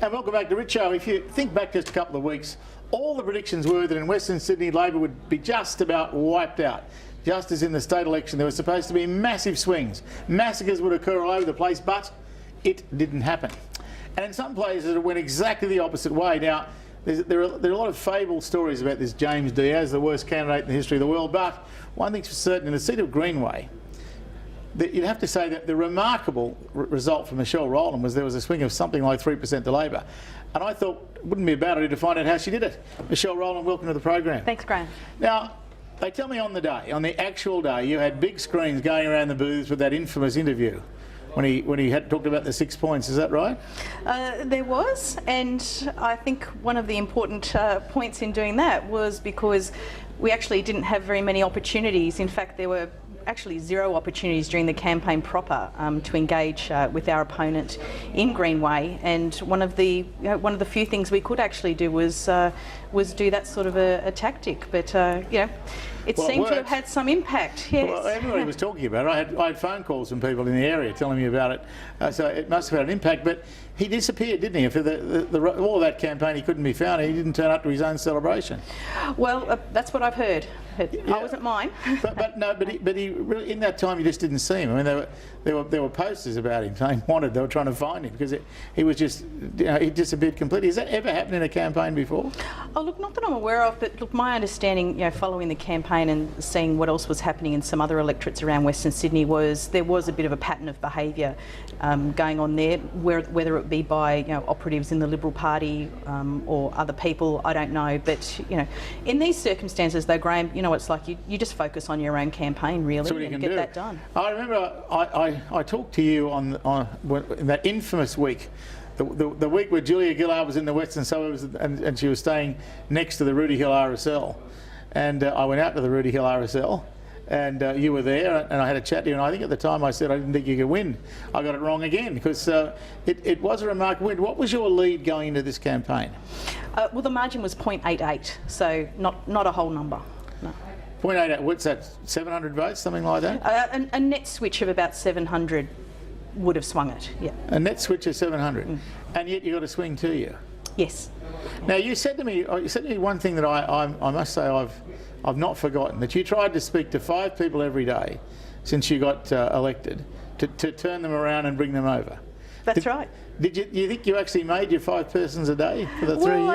And welcome back to Richo. If you think back just a couple of weeks, all the predictions were that in Western Sydney, Labor would be just about wiped out. Just as in the state election, there were supposed to be massive swings. Massacres would occur all over the place, but it didn't happen. And in some places, it went exactly the opposite way. Now, there are a lot of fabled stories about this James Diaz, the worst candidate in the history of the world, but one thing's for certain, in the seat of Greenway, you'd have to say that the remarkable result for Michelle Rowland was there was a swing of something like 3% to Labor. And I thought it wouldn't be a bad idea to find out how she did it. Michelle Rowland, welcome to the program. Thanks, Graham. Now, they tell me on the actual day, you had big screens going around the booths with that infamous interview when he had talked about the 6 points. Is that right? There was, and I think one of the important points in doing that was because we actually didn't have very many opportunities. In fact, there were actually 0 opportunities during the campaign proper to engage with our opponent in Greenway, and one of the few things we could actually do was do that sort of a tactic. But it seemed to have had some impact. Yes. Well, everybody was talking about it. I had phone calls from people in the area telling me about it, so it must have had an impact. But he disappeared, didn't he? For all of that campaign, he couldn't be found. He didn't turn up to his own celebration. Well, that's what I've heard. I wasn't mine. but he really, in that time, you just didn't see him. I mean, there were posters about him saying wanted. They were trying to find him because he was just, he disappeared completely. Has that ever happened in a campaign before? Oh, look, not that I'm aware of, but look, my understanding, following the campaign and seeing what else was happening in some other electorates around Western Sydney, was there was a bit of a pattern of behaviour going on there, whether it be by operatives in the Liberal Party or other people, I don't know. But in these circumstances, though, Graham, you know what it's like. You just focus on your own campaign, really, and get that done. I remember I talked to you on in that infamous week. The week where Julia Gillard was in the Western Suburbs and she was staying next to the Rooty Hill RSL. And I went out to the Rooty Hill RSL and you were there and I had a chat to you, and I think at the time I said I didn't think you could win. I got it wrong again because it was a remarkable win. What was your lead going into this campaign? Well, the margin was 0.88, so not a whole number. No. 0.88, what's that, 700 votes, something like that? A net switch of about 700 would have swung it, yeah. A net switch of 700, and yet you got a swing to you. Yes. Now you said to me one thing that I must say I've not forgotten, that you tried to speak to 5 people every day since you got elected to turn them around and bring them over. That's right. Did you think you actually made your 5 persons a day for the 3 years? Well,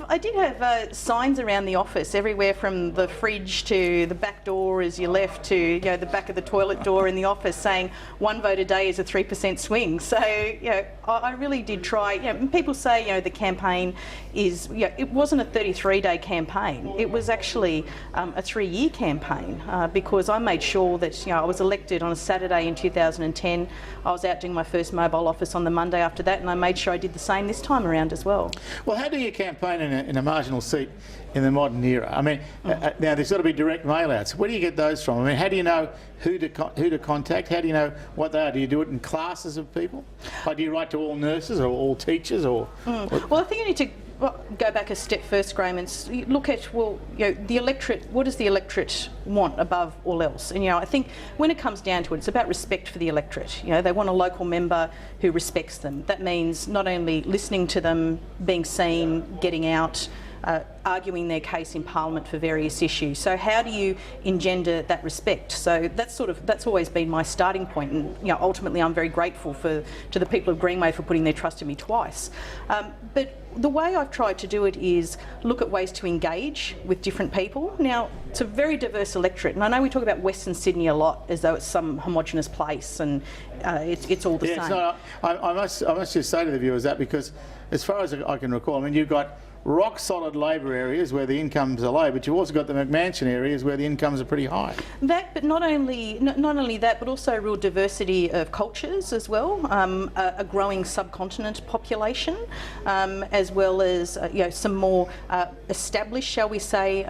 I did have signs around the office, everywhere from the fridge to the back door as you left to the back of the toilet door in the office, saying 1 vote a day is a 3% swing. So I really did try. People say the campaign is it wasn't a 33-day campaign. It was actually a 3-year campaign because I made sure that I was elected on a Saturday in 2010. I was out doing my first mobile office on the Monday after that, and I made sure I did the same this time around as well. Well, how do you campaign in a marginal seat in the modern era? I mean, now there's got to be direct mail-outs. Where do you get those from? I mean, how do you know who to contact? How do you know what they are? Do you do it in classes of people? Like, do you write to all nurses or all teachers? Well, I think you need to go back a step first, Graham, and look at, the electorate. What does the electorate want above all else? And I think when it comes down to it, it's about respect for the electorate. They want a local member who respects them. That means not only listening to them, being seen, getting out, arguing their case in Parliament for various issues. So how do you engender that respect? So that's always been my starting point, and ultimately I'm very grateful to the people of Greenway for putting their trust in me twice. But the way I've tried to do it is look at ways to engage with different people. Now, it's a very diverse electorate, and I know we talk about Western Sydney a lot as though it's some homogenous place and it's all the same. It's not, I must just say to the viewers that, because as far as I can recall, I mean, you've got rock solid Labor areas where the incomes are low, but you've also got the McMansion areas where the incomes are pretty high. But not only that, but also a real diversity of cultures as well, a growing subcontinent population, as well as some more established, shall we say,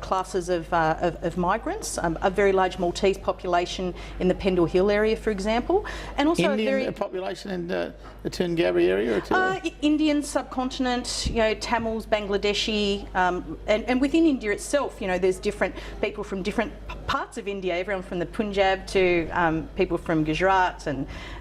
classes of migrants, a very large Maltese population in the Pendle Hill area, for example, and also Indian population in the Toongabbie area, or Indian subcontinent, Tamils, Bangladeshi, and within India itself, there's different people from different parts of India, everyone from the Punjab to people from Gujarat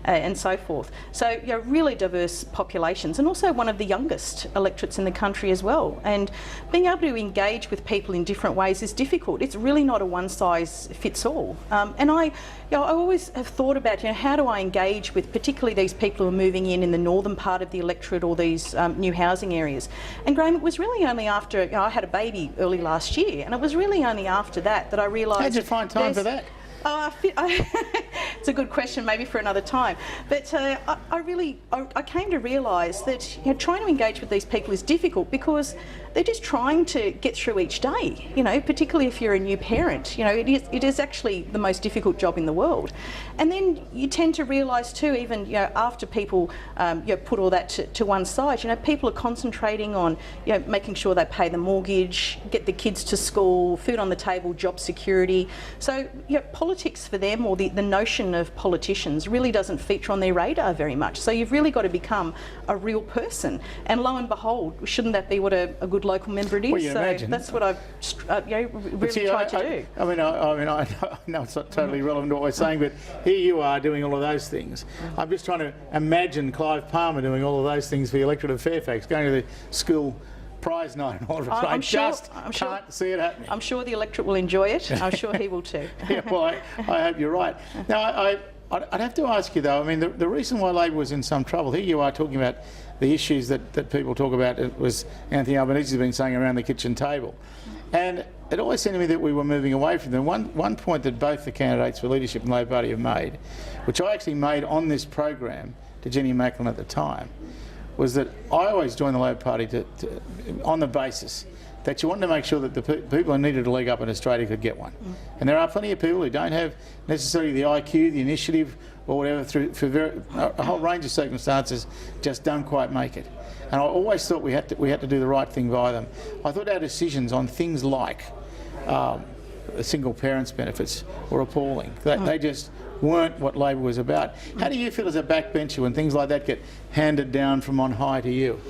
and so forth. So really diverse populations, and also one of the youngest electorates in the country as well. And being able to engage with people in different ways is difficult. It's really not a one size fits all. And I always have thought about how do I engage with particularly these people who are moving in the northern part of the electorate or these new housing areas. And Graham, it was really only after I had a baby early last year, and it was really only after that I realised. How'd you find time for that? It's a good question, maybe for another time. But I came to realise that trying to engage with these people is difficult because they're just trying to get through each day. Particularly if you're a new parent, it is actually the most difficult job in the world. And then you tend to realise too, even after people put all that to one side, people are concentrating on making sure they pay the mortgage, get the kids to school, food on the table, job security. So politics for them, or the notion of politicians, really doesn't feature on their radar very much. So you've really got to become a real person. And lo and behold, shouldn't that be what a good local member it is? Well, you so imagine. that's what I've really tried to do. I know it's not totally relevant to what we're saying, but here you are doing all of those things. I'm just trying to imagine Clive Palmer doing all of those things for the electorate of Fairfax, going to the school prize night and all of it. I can't see it happening. I'm sure the electorate will enjoy it. I'm sure he will too. Yeah, well, I hope you're right. Now, I'd have to ask you though, I mean, the reason why Labor was in some trouble, here you are talking about the issues that people talk about, it was Anthony Albanese has been saying around the kitchen table. And it always seemed to me that we were moving away from them. One point that both the candidates for leadership in the Labor Party have made, which I actually made on this program to Jenny Macklin at the time, was that I always joined the Labor Party on the basis that you wanted to make sure that the people who needed a leg up in Australia could get one. And there are plenty of people who don't have necessarily the IQ, the initiative or whatever, for a whole range of circumstances, just don't quite make it. And I always thought we had to do the right thing by them. I thought our decisions on things like single parents benefits were appalling. They just weren't what Labor was about. How do you feel as a backbencher when things like that get handed down from on high to you?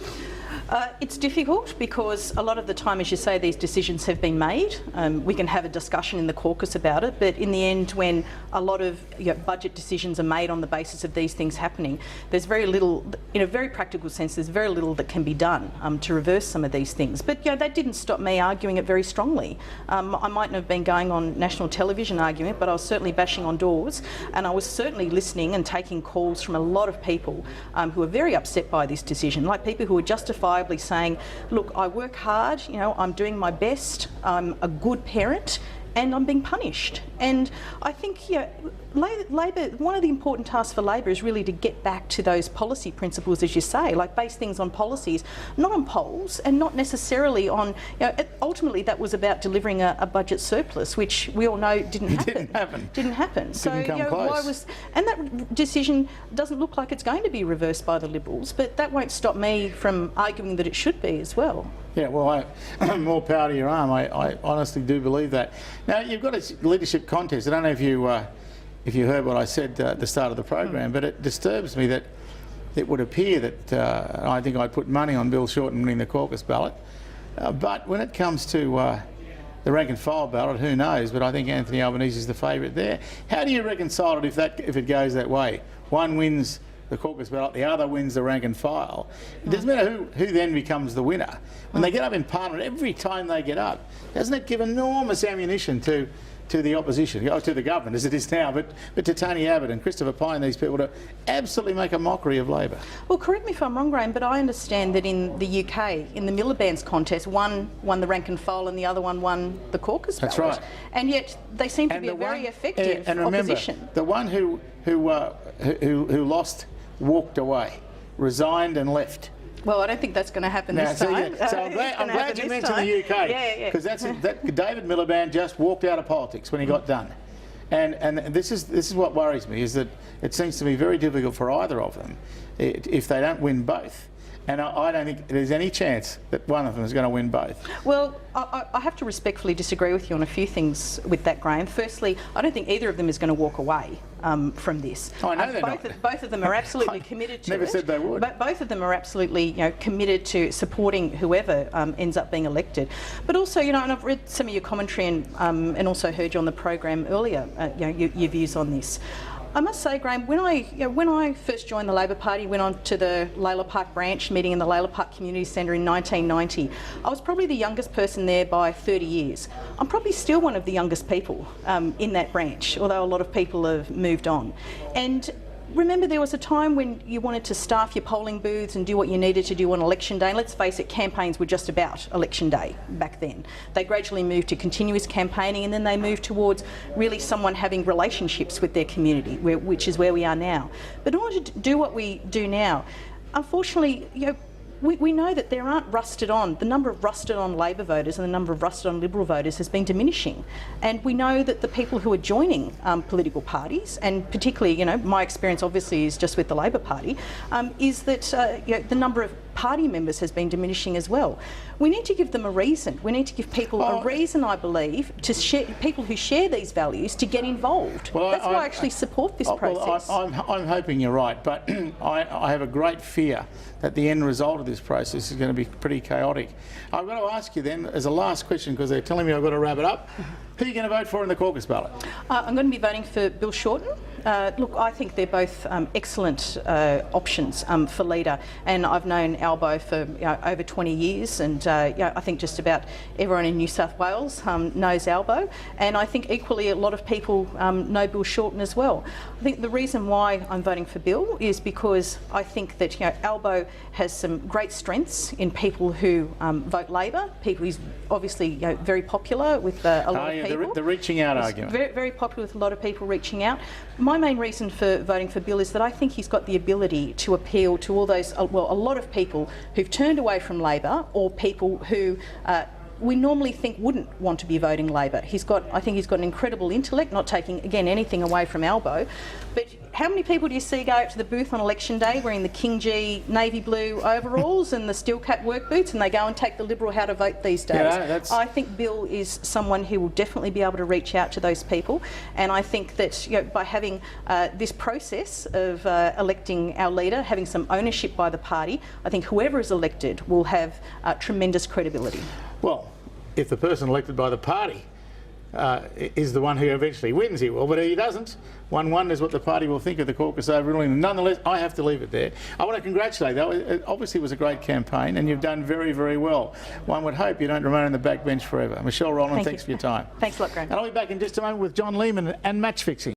It's difficult because a lot of the time, as you say, these decisions have been made. We can have a discussion in the caucus about it, but in the end, when a lot of budget decisions are made on the basis of these things happening, there's very little, in a very practical sense, there's very little that can be done to reverse some of these things. But that didn't stop me arguing it very strongly. I mightn't have been going on national television arguing it, but I was certainly bashing on doors, and I was certainly listening and taking calls from a lot of people who are very upset by this decision, like people who are justifiably saying, look, I work hard, I'm doing my best, I'm a good parent, and I'm being punished. And I think Labor, one of the important tasks for Labor is really to get back to those policy principles, as you say, like base things on policies, not on polls, and not necessarily on, ultimately that was about delivering a budget surplus, which we all know didn't happen. Didn't happen. So and that decision doesn't look like it's going to be reversed by the Liberals, but that won't stop me from arguing that it should be as well. Yeah, well, more power to your arm. I honestly do believe that. Now, you've got a leadership contest. I don't know if you heard what I said at the start of the program, but it disturbs me that it would appear that I think I'd put money on Bill Shorten winning the caucus ballot. But when it comes to the rank and file ballot, who knows? But I think Anthony Albanese is the favourite there. How do you reconcile it if it goes that way? One wins the caucus ballot, the other wins the rank and file. It doesn't matter who then becomes the winner. When they get up in Parliament, every time they get up, doesn't it give enormous ammunition to the opposition, to the government as it is now, but to Tony Abbott and Christopher Pyne, these people, to absolutely make a mockery of Labor? Well, correct me if I'm wrong, Graham, but I understand that in the UK, in the Miliband's contest, one won the rank and file and the other one won the caucus ballot. That's right. And yet they seem to be a very effective and remember, opposition. The one who lost walked away, resigned and left. Well, I don't think that's going to happen this time. So I'm glad you mentioned the UK, because David Miliband just walked out of politics when he got done, and this is what worries me, is that it seems to be very difficult for either of them if they don't win both. and I don't think there's any chance that one of them is going to win both. Well, I have to respectfully disagree with you on a few things with that, Graham. Firstly, I don't think either of them is going to walk away from this. Oh, I know they're not. Both of them are absolutely committed to it. Never said they would. But both of them are absolutely, committed to supporting whoever ends up being elected. But also, and I've read some of your commentary and also heard you on the program earlier, your views on this. I must say, Graham, when I first joined the Labor Party, went on to the Layla Park branch meeting in the Layla Park Community Centre in 1990, I was probably the youngest person there by 30 years. I'm probably still one of the youngest people in that branch, although a lot of people have moved on. And remember, there was a time when you wanted to staff your polling booths and do what you needed to do on election day. And let's face it, campaigns were just about election day back then. They gradually moved to continuous campaigning, and then they moved towards really someone having relationships with their community, which is where we are now. But in order to do what we do now, unfortunately, we know that there aren't the number of rusted on Labor voters and the number of rusted on Liberal voters has been diminishing. And we know that the people who are joining political parties, and particularly, my experience obviously is just with the Labor Party, is that the number of party members has been diminishing as well. We need to give them a reason. We need to give people a reason, I believe, to share, people who share these values to get involved. Well, that's why I actually support this process. Well, I'm hoping you're right, but I have a great fear that the end result of this process is going to be pretty chaotic. I've got to ask you then, as a last question, because they're telling me I've got to wrap it up, who are you going to vote for in the caucus ballot? I'm going to be voting for Bill Shorten. Look, I think they're both excellent options for leader, and I've known Albo for over 20 years, and I think just about everyone in New South Wales knows Albo, and I think equally a lot of people know Bill Shorten as well. I think the reason why I'm voting for Bill is because I think that Albo has some great strengths in people who vote Labor. He's obviously very popular with a lot of people. The reaching out argument. Very, very popular with a lot of people reaching out. My main reason for voting for Bill is that I think he's got the ability to appeal to all those, a lot of people who've turned away from Labor, or people who we normally think wouldn't want to be voting Labor. I think he's got an incredible intellect, not taking, again, anything away from Albo. But how many people do you see go out to the booth on election day wearing the King G navy blue overalls and the steel cap work boots, and they go and take the Liberal how to vote these days? I think Bill is someone who will definitely be able to reach out to those people, and I think that by having this process of electing our leader, having some ownership by the party, I think whoever is elected will have tremendous credibility. Well, if the person elected by the party is the one who eventually wins, he will, but he doesn't. 1-1 is what the party will think of the caucus overruling. Nonetheless, I have to leave it there. I want to congratulate, though. It obviously was a great campaign, and you've done very, very well. One would hope you don't remain on the backbench forever. Michelle Rowland, thanks for your time. Thanks a lot, Graham. And I'll be back in just a moment with John Lehman and match fixing.